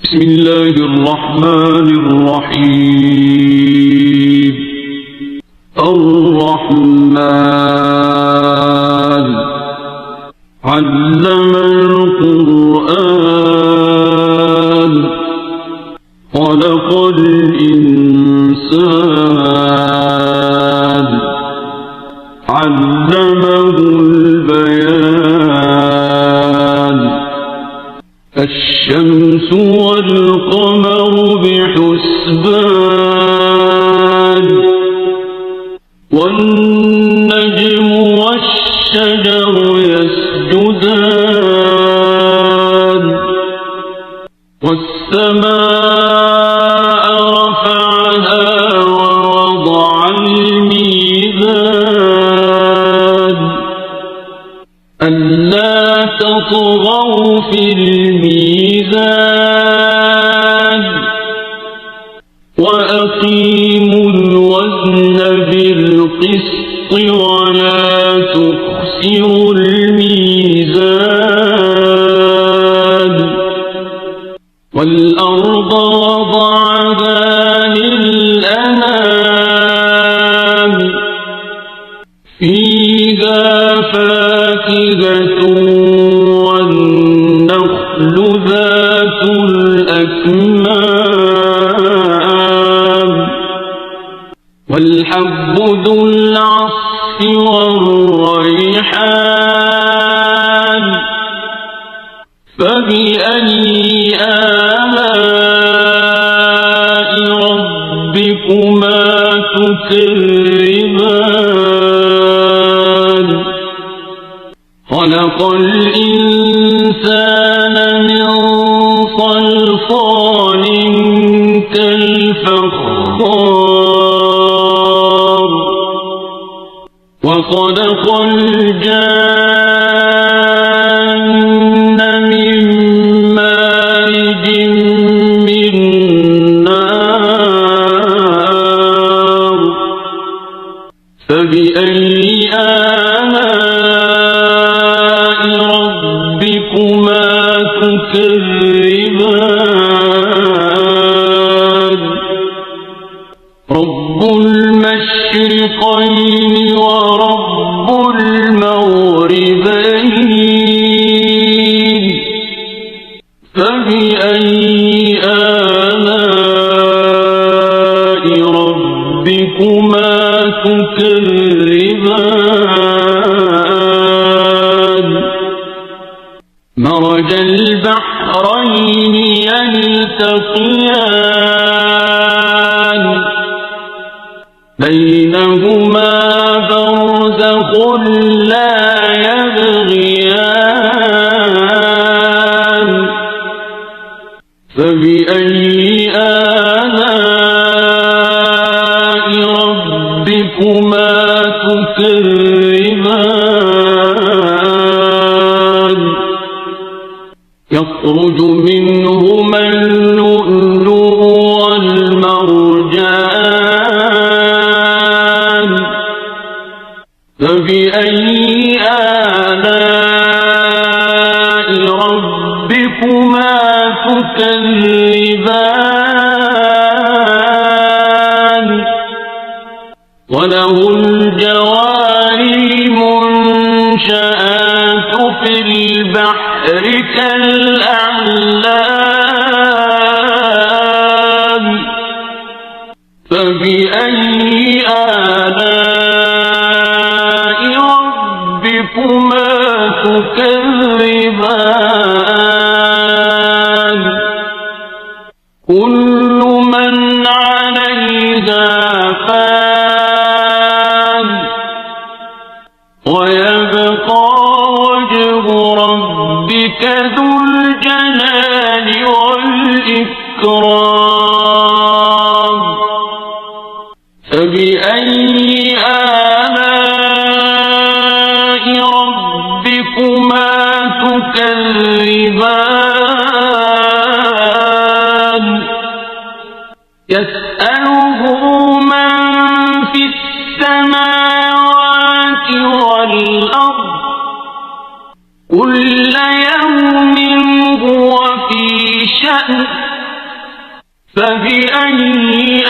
بسم الله الرحمن الرحيم. الرحمن علم القرآن خلق الإنسان علمه البيان. الشمس والقمر بحسبان والنجم والشجر يسجدان والسماء رفعها ووضع الميزان ألا تطغوا في الميزان وأقيموا الوزن بالقسط ولا تخسروا الميزان. والأرض وضعها للأنام فيها فاكهة والنخل ذات الأكمام والحب ذو العصف والريحان. فبأي آلاء ربكما تكذبان. خلق الإنسان من صلصال كالفخار وخلق الجان من مارج من نار. فبأي آلاء ربكما تكذبان. رب المشرقين ورب المغربين. فبأي آلاء ربكما تكذبان. مرج البحرين يلتقيان بينهما برزخ لا يبغيان. فبأي آلاء ربكما تكذبان. يخرج منهما اللؤلؤ والمرجان. فبأي آلاء ربكما تكذبان. وله الجوار المنشآت في البحر كالأعلام. فبأي آلاء ربكما تكذبان. كل من عليها فان ويبقى وجه ربك ذو الجلال والإكرام. فبأي آلاء ربكما تكذبان. يسأله من في السماوات والأرض كل يوم هو في شأن فبأي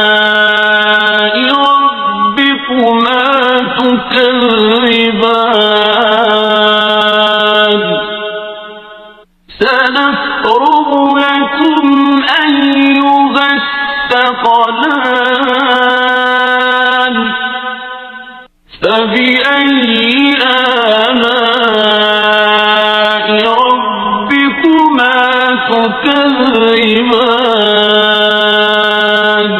آلاء ربكما تكذبان سنفرغ لكم أيها الثقلان فبأي آلاء ربكما تكذبان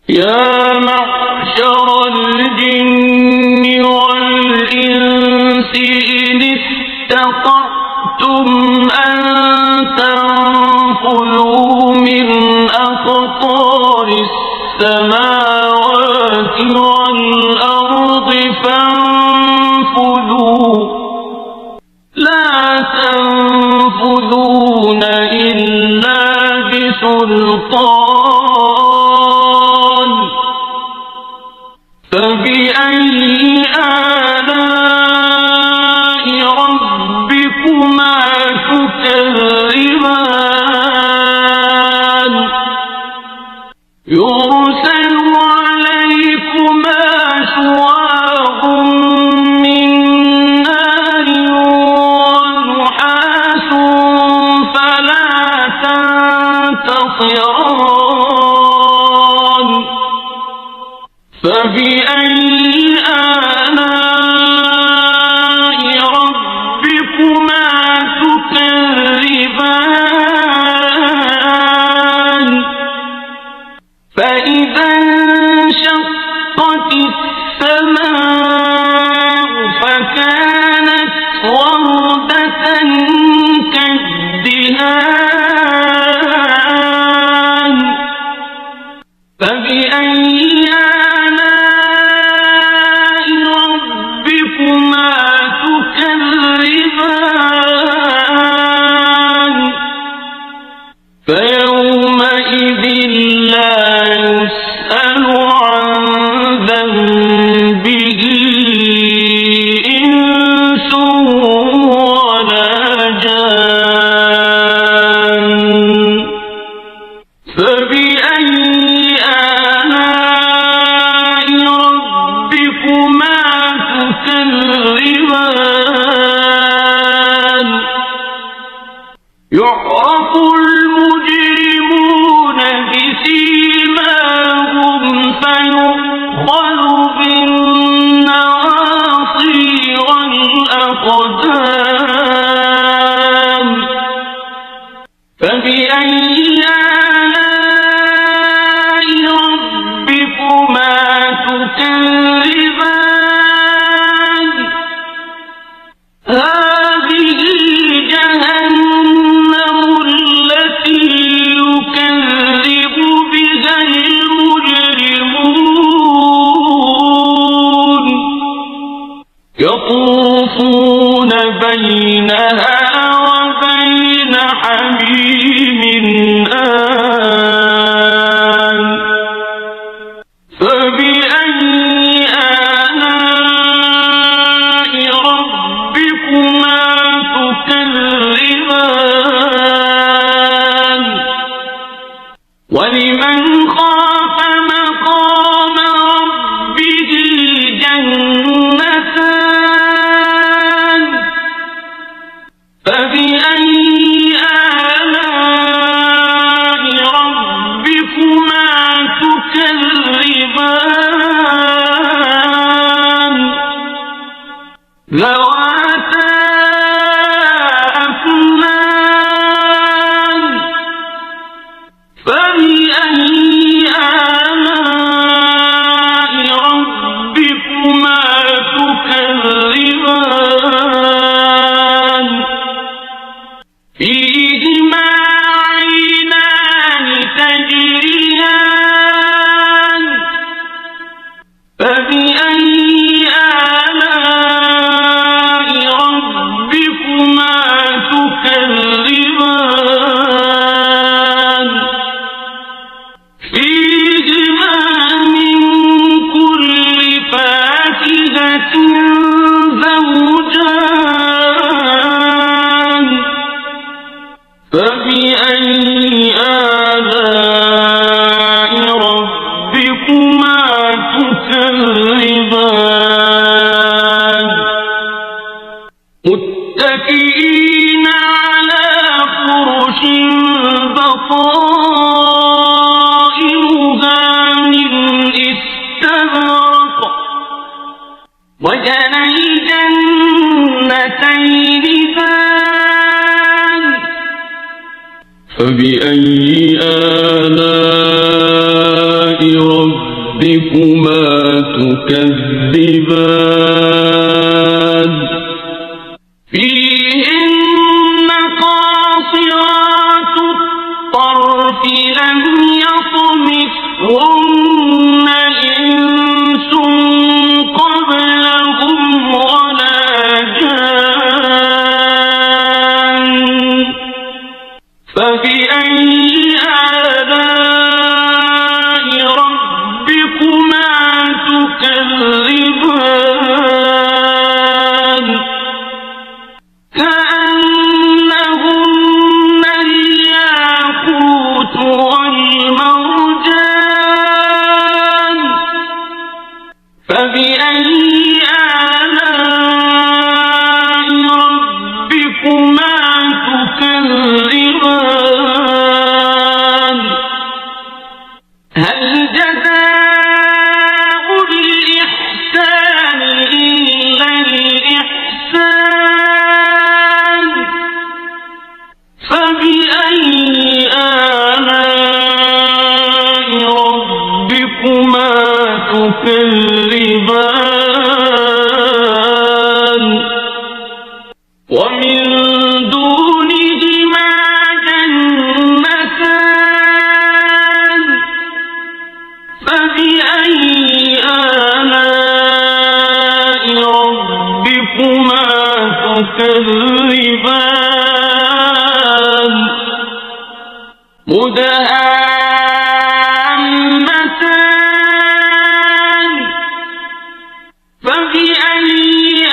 يا معشر الجن والإنس إن استطعتم أن تنفذوا من أقطار السماوات والأرض فانفذوا لا تنفذون إلا بسلطان فبأي آلاء ربكما تكذبان يرسل عليكما شواظ من نار ونحاس فلا تنتصران فبأي آلاء ربكما تكذبان فإذا انشقت السماء فكانت وردة كالدهان فبأي آلاء ربكما تكذبان فيومئذ لا يسأل عن ذنبه إنس ولا جان فبأي آلاء ربكما تكذبان يعرف المجرمون بسيماهم فيؤخذ بالنواصي والأقدام فبأي آلاء ربكما تكذبان هذه جهنم التي يكذب بها المجرمون يطوفون بينها وبين حميم آن فبأي آلاء ربكما تكذبان ولمن خاف مقام ربه جنتان فبأي آلاء ربكما تكذبان ذواتا أفنان فبأي آلاء ربكما تكذبان فيهما عينان تجريان فبأي آلاء ربكما تكذبان فيهما من كل فاكهة زوجان فبأي فبأي آلاء ربكما تكذبان فيهن قاصرات الطرف لم يطمثهن إنس قبلهم ولا جان فبأي آلاء ربكما تكذبان كأنهن الياقوت والمرجان فبأي آلاء ربكما تكذبان هل جزاء الإحسان إلا الإحسان فبأي آلاء ربكما تكذبان ومن دونهما جنتان فبأي آلاء ربكما تكذبان مدهامتان فبأي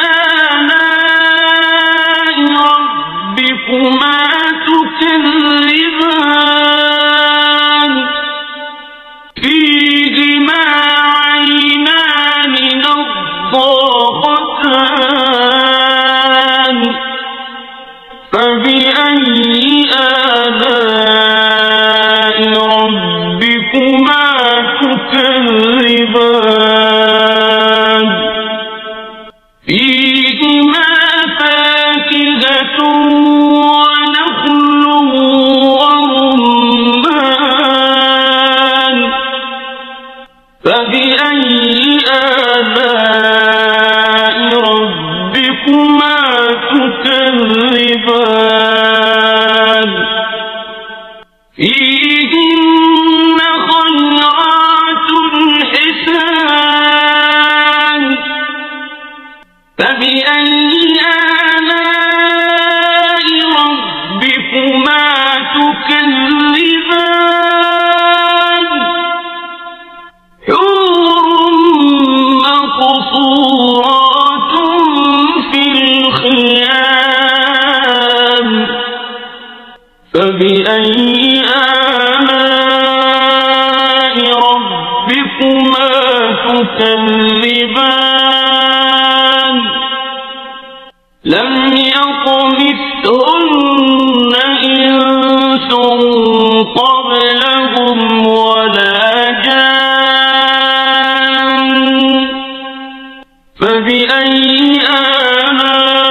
آلاء ربكما تكذبان فيهما عينان نضاختان فبأي آلاء ربكما تكذبان فيهما فاكهة ونخل ورمان فبأي آلاء ربكما تكذبان فيهن خيرات حسان فبأي آلاء ربكما تكذبان حور مقصورات في الخيام فبأي آلاء ربكما تكذبان لم يطمثهن إنس قبلهم ولا جان فبأي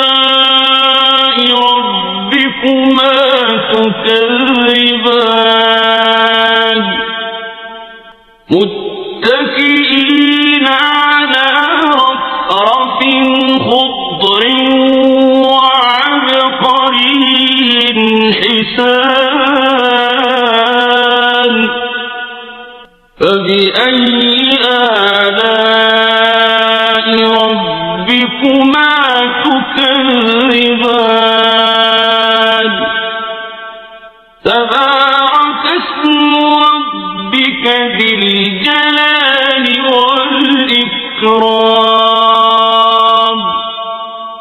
آلاء ربكما تكذبان متكئين على رفرف خضر وعبقري حسان فبأي آلاء ربكما تكذبان